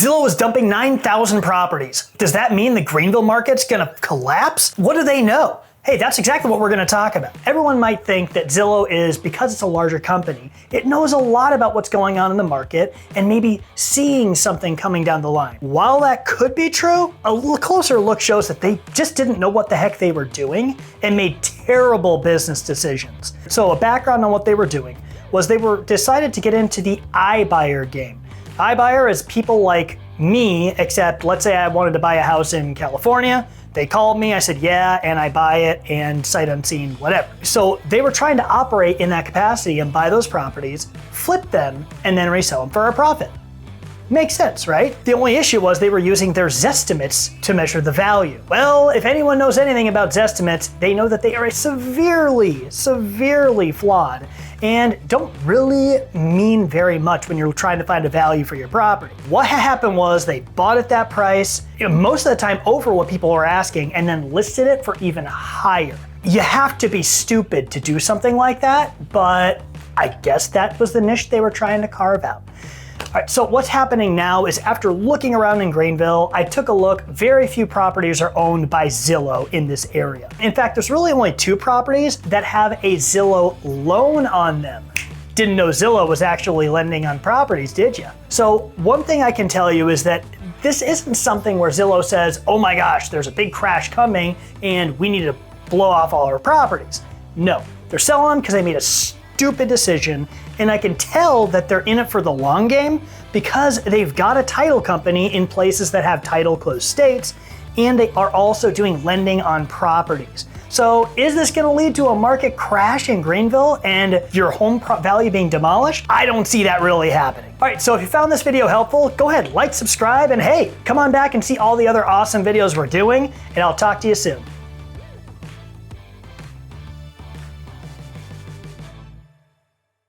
Zillow is dumping 9,000 properties. Does that mean the Greenville market's gonna collapse? What do they know? Hey, that's exactly what we're gonna talk about. Everyone might think that Zillow is, because it's a larger company, it knows a lot about what's going on in the market and maybe seeing something coming down the line. While that could be true, a closer look shows that they just didn't know what the heck they were doing and made terrible business decisions. So a background on what they were doing was they were decided to get into the iBuyer game. iBuyer is people like me, except let's say I wanted to buy a house in California. They called me, I said, yeah, and I buy it and sight unseen, whatever. So they were trying to operate in that capacity and buy those properties, flip them, and then resell them for a profit. Makes sense, right? The only issue was they were using their Zestimates to measure the value. Well, if anyone knows anything about Zestimates, they know that they are severely flawed and don't really mean very much when you're trying to find a value for your property. What happened was they bought at that price, most of the time over what people were asking, and then listed it for even higher. You have to be stupid to do something like that, but I guess that was the niche they were trying to carve out. All right, so what's happening now is after looking around in Greenville, I took a look. Very few properties are owned by Zillow in this area. In fact, there's really only 2 properties that have a Zillow loan on them. Didn't know Zillow was actually lending on properties, did you? So one thing I can tell you is that this isn't something where Zillow says, oh my gosh, there's a big crash coming and we need to blow off all our properties. No, they're selling them because they made a stupid decision, and I can tell that they're in it for the long game because they've got a title company in places that have title closed states, and they are also doing lending on properties. So is this gonna lead to a market crash in Greenville and your home value being demolished? I don't see that really happening. All right, so if you found this video helpful, go ahead, like, subscribe, and hey, come on back and see all the other awesome videos we're doing, and I'll talk to you soon.